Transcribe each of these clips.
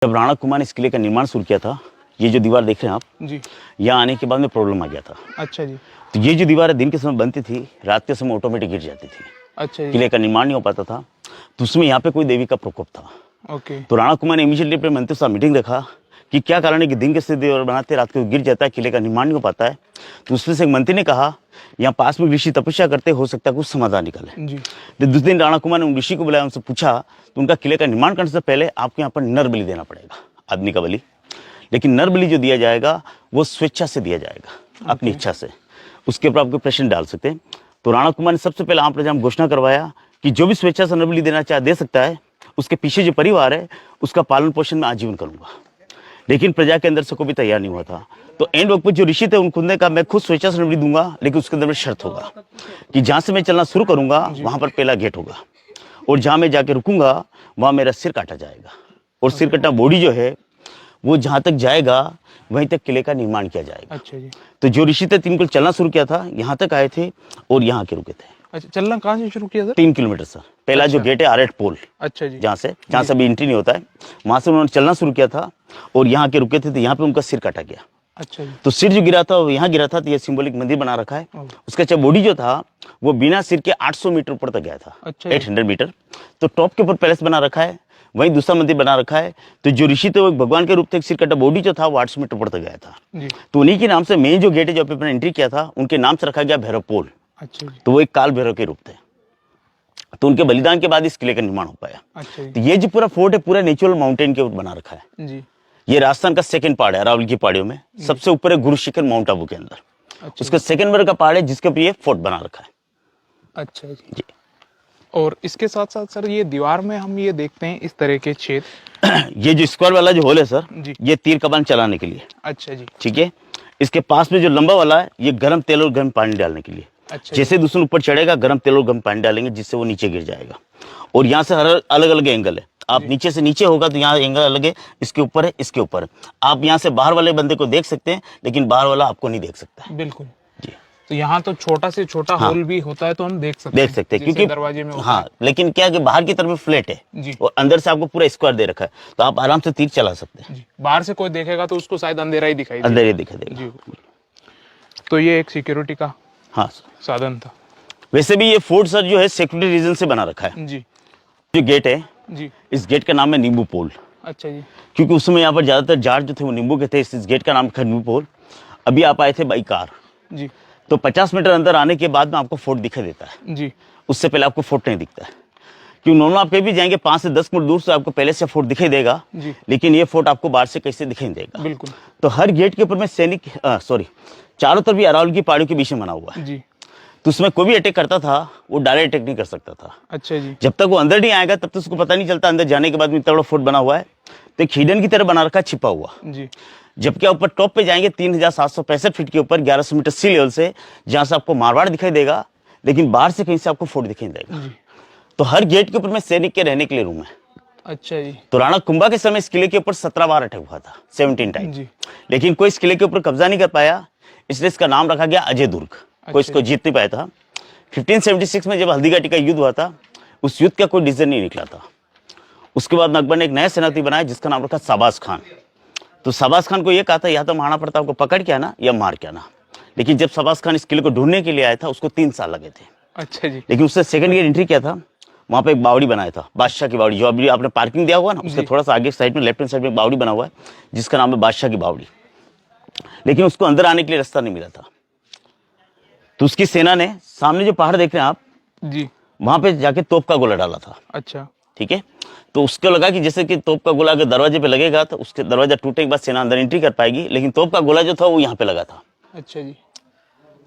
जब राणा कुमार ने इस किले का निर्माण शुरू किया था, ये जो दीवार देख रहे हैं आप जी। यहाँ आने के बाद में प्रॉब्लम आ गया था। अच्छा जी। तो ये जो दीवार दिन के समय बनती थी, रात के समय ऑटोमेटिक गिर जाती थी। अच्छा जी। किले का निर्माण नहीं हो पाता था, तो उसमें यहाँ पे कोई देवी का प्रकोप था। ओके। तो राणा कुमार ने इमीडिएटली अपने मंत्री साहब मीटिंग रखा कि क्या कारण है कि दिन के समय दीवार बनाते रात को गिर जाता है, किले का निर्माण नहीं हो पाता है। तो उसमें से एक मंत्री ने कहा यहाँ पास में ऋषि तपस्या करते, हो सकता है कुछ समाधान निकले। जी। तो दूसरे दिन राणा कुमार ने उन ऋषि को बुलाया, उनसे पूछा तो उनका किले का निर्माण करने से पहले आपको यहाँ पर नर बलि देना पड़ेगा, आदमी का बलि। लेकिन नर बलि जो दिया जाएगा वो स्वेच्छा से दिया जाएगा, अपनी इच्छा से। उसके ऊपर आपको प्रश्न डाल सकते हैं। तो राणा कुमार ने सबसे पहले आम प्रजा में घोषणा करवाया कि जो भी स्वेच्छा से नर बलि देना चाहे दे सकता है, उसके पीछे जो परिवार है उसका पालन पोषण मैं आजीवन करूंगा। लेकिन प्रजा के अंदर से कोई भी तैयार नहीं हुआ था। तो एंड वक्त पर जो ऋषि थे उनको ने कहा मैं खुद स्वेच्छा से नर बलि दूंगा, लेकिन उसके अंदर में शर्त होगा कि जहां से मैं चलना शुरू करूंगा वहां पर पहला गेट होगा, और जहां मैं जाके रुकूंगा वहां मेरा सिर काटा जाएगा, और सिर कटा बॉडी जो है वो जहां तक जाएगा वहीं तक किले का निर्माण किया जाएगा। अच्छा जी। तो जो ऋषि थे 3 किलोमीटर चलना शुरू किया था, यहाँ तक आए थे और यहाँ के रुके थे। अच्छा, चलना कहाँ से शुरू किया सर? 3 kilometre sir. पहला जो गेट है आरेट पोल, अच्छा जी। जहाँ से अभी एंट्री नहीं होता है, वहां से उन्होंने चलना शुरू किया था और यहाँ के रुके थे। तो यहाँ पे उनका सिर काटा गया। अच्छा जी। तो सिर जो गिरा था वो यहाँ गिरा था। तो ये सिंबॉलिक मंदिर बना रखा है। उसका अच्छा बॉडी जो था वो बिना सिर के 800 मीटर ऊपर तक गया था। अच्छा। 800 मीटर। तो टॉप के ऊपर पैलेस बना रखा है, वहीं दूसरा मंदिर बना रखा है। तो जो ऋषि थे वो एक भगवान के रूप थे, एक सिर कटा बॉडी जो था वो 800 मीटर ऊपर तक गया था। जी। तो उन्हीं के नाम से मेन जो गेट है जो अपने एंट्री किया था उनके नाम से रखा गया भैरव पोल। अच्छा जी। तो वो एक काल भैरव के रूप थे। तो उनके बलिदान के बाद इस किले का निर्माण हो पाया। अच्छा जी। तो ये जो पूरा फोर्ट है पूरा नेचुरल माउंटेन के ऊपर बना रखा है। जी। ये राजस्थान का सेकंड पहाड़ है अरावली की पहाड़ियों में। सबसे ऊपर है गुरु शिखर माउंट आबू के अंदर। अच्छा। उसका सेकंड नंबर का पहाड़ है जिसके ऊपर ये फोर्ट बना रखा है। अच्छा जी। और इसके साथ साथ सर ये दीवार में हम ये देखते हैं इस तरह के छेद। ये जो स्क्वायर वाला जो होल है सर जी। ये तीर कमान चलाने के लिए। अच्छा जी। ठीक है। इसके पास में जो लंबा वाला है ये गर्म तेल और गर्म पानी डालने के लिए। अच्छा। जैसे दुश्मन ऊपर चढ़ेगा गर्म तेल और गर्म पानी डालेंगे जिससे वो नीचे गिर जाएगा। और यहाँ से हर अलग अलग एंगल है। आप नीचे से नीचे होगा तो यहाँ एंगल अलग है, इसके ऊपर है, इसके ऊपर है। आप यहाँ से बाहर वाले बंदे को देख सकते हैं, लेकिन बाहर वाला आपको नहीं देख सकता है। बिल्कुल जी। तो यहाँ तो छोटा से छोटा होल भी होता है तो हम देख सकते हैं क्योंकि दरवाजे में होता हाँ, लेकिन क्या कि बाहर की तरफ फ्लैट है जी। और अंदर से आपको पूरा स्क्वायर दे रखा है, तो आप आराम से तीर चला सकते हैं। जी। बाहर से कोई देखेगा तो उसको शायद अंधेरा ही दिखाई अंदर ही दिखा देगा। जी। तो ये एक सिक्योरिटी का हाँ सर। साधन था। वैसे भी ये फोर्ट सर जो है सिक्योरिटी रीजन से बना रखा है। जी। जो गेट है जी। इस गेट का नाम है नींबू पोल। अच्छा जी। क्योंकि उस समय यहाँ पर ज्यादातर जाट जो थे वो नींबू के थे, इस गेट का नाम था नींबू पोल। अभी आप आए थे बाई कार, जी। तो 50 मीटर अंदर आने के बाद में आपको फोर्ट दिखाई देता है। जी। उससे पहले आपको फोर्ट नहीं दिखता है। क्योंकि नॉर्मल आप कहीं भी जाएंगे 5 से 10 मिनट दूर से आपको पहले से फोर्ट दिखाई देगा, जी। लेकिन ये फोर्ट आपको बाहर से कैसे दिखाई नहीं देगा। बिल्कुल। तो हर गेट के ऊपर में चारों तरफ अरावली की पहाड़ियों के बीच में बना हुआ है। जी। तो उसमें कोई भी अटैक करता था वो डायरेक्ट अटैक नहीं कर सकता था। अच्छा जी। जब तक वो अंदर नहीं आएगा तब तक उसको पता नहीं चलता। अंदर जाने के बाद में इतना बड़ा फोर्ट बना हुआ है, तो एक हिडन की तरह बना रखा है, छिपा हुआ। जी। जब क्या ऊपर टॉप पे जाएंगे 3765 फीट के ऊपर 1100 मीटर सी लेवल से, जहां से आपको मारवाड़ दिखाई देगा, लेकिन बाहर से कहीं से आपको फोर्ट दिखाई नहीं देगा। जी। तो हर गेट के ऊपर में सैनिक के रहने के लिए रूम है। अच्छा जी। तो राणा कुंभा के समय इस किले के ऊपर 17 बार अटैक हुआ था, 17 टाइम। जी। लेकिन कोई इस किले के ऊपर कब्जा नहीं कर पाया, इसलिए इसका नाम रखा गया अजय दुर्ग। कोई इसको जीत नहीं पाया था। 1576 में जब हल्दीघाटी का युद्ध हुआ था, उस युद्ध का कोई डिसीजन नहीं निकला था। उसके बाद अकबर ने एक नया सेनापति बनाया जिसका नाम रखा शाबाज खान। तो शाबाज खान को यह कहा था या तो महाराणा प्रताप को पकड़ के आना या मार के आना। लेकिन जब शाबाज खान इस किले को ढूंढने के लिए आया था उसको 3 साल लगे थे। अच्छा जी। लेकिन उससे सेकंड गेट एंट्री किया था, वहां पे एक बावड़ी बनाया था, बादशाह की बावड़ी, जो अभी आपने पार्किंग दिया हुआ ना उसके थोड़ा सा आगे साइड में लेफ्ट हैंड साइड में बावड़ी बना हुआ है जिसका नाम है बादशाह की बावड़ी। लेकिन उसको अंदर आने के लिए रास्ता नहीं मिला था। तो उसकी सेना ने सामने जो पहाड़ देख रहे हैं आप जी, वहां पे जाके तोप का गोला डाला था। अच्छा। ठीक है। तो उसको लगा कि जैसे कि तोप का गोला अगर दरवाजे पे लगेगा तो उसके दरवाजा टूटने के बाद सेना अंदर एंट्री कर पाएगी, लेकिन तोप का गोला जो था वो यहाँ पे लगा था। अच्छा जी।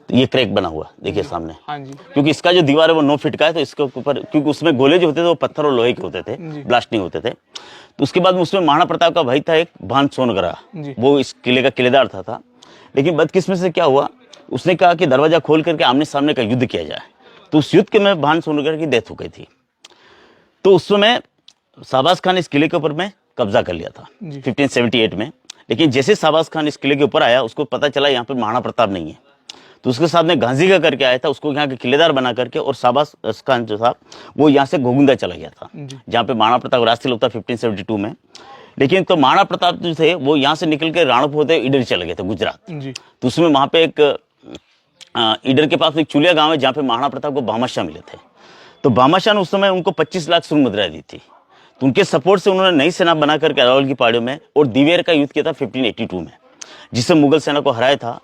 तो ये क्रैक बना हुआ देखिए सामने। हाँ जी। क्योंकि इसका जो दीवार है वो 9 फीट का है, तो इसके ऊपर क्योंकि उसमें गोले जो होते थे वो पत्थर और लोहे के होते थे, ब्लास्ट नहीं होते थे। तो उसके बाद उसमें महाराणा प्रताप का भाई था एक भान सोनगरा, वो इस किले का किलेदार था। लेकिन बदकिस्मत से क्या हुआ, उसने कहा कि दरवाजा खोल करके आमने सामने का युद्ध किया जाए। तो उस युद्ध के में भान सोनगरा की डेथ हो गई थी। तो उस समय शाबाज खान ने इस किले के ऊपर में कब्जा कर लिया था 1578 में। लेकिन जैसे शाबाज खान इस किले के ऊपर आया उसको पता चला यहाँ पे महाराणा प्रताप नहीं है, तो उसके साथ में गांधी का करके आया था, उसको यहाँ के किलेदार बना करके, और शाबाज खान जो था वो यहाँ से घोगुंदा चला गया था, जहाँ पे महाराणा प्रताप राष्ट्रीय लोक था 1572 में। लेकिन तो महाराणा प्रताप जो थे वो यहाँ से निकल के राणप होते इधर चले गए थे गुजरात। जी। तो उसमें वहाँ पे एक इधर के पास एक चुलिया गांव है जहाँ पे महाराणा प्रताप को भामाशाह मिले थे। तो भामाशाह ने उस समय उनको 25 लाख स्वर्ण मुद्राएं दी थी। तो उनके सपोर्ट से उन्होंने नई सेना बना करके अरावल की पहाड़ियों में और दिवेर का युद्ध किया था 1582 में, जिससे मुगल सेना को हराया था।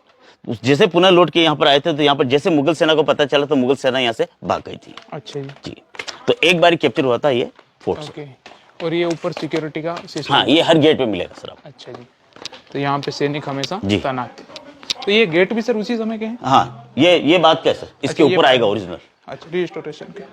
जैसे पुनः लौट के यहाँ पर आए थे तो यहाँ पर जैसे मुगल सेना को पता चला तो मुगल सेना यहाँ से भाग गई थी। अच्छा जी। जी, तो एक बार कैप्चर हुआ था ये फोर्ट से। ओके। और ये ऊपर सिक्योरिटी का सिस्टम? हाँ, ये हर गेट पे मिलेगा सर आपको। अच्छा जी। तो यहाँ पे सैनिक हमेशा जी। तैनात थे। तो ये गेट भी सर उसी समय के हैं? हाँ, ये बात क्या सर, इसके अच्छा, ये ऊपर आएगा ओरिजिनल। अच्छा, रिस्टोरेशन के।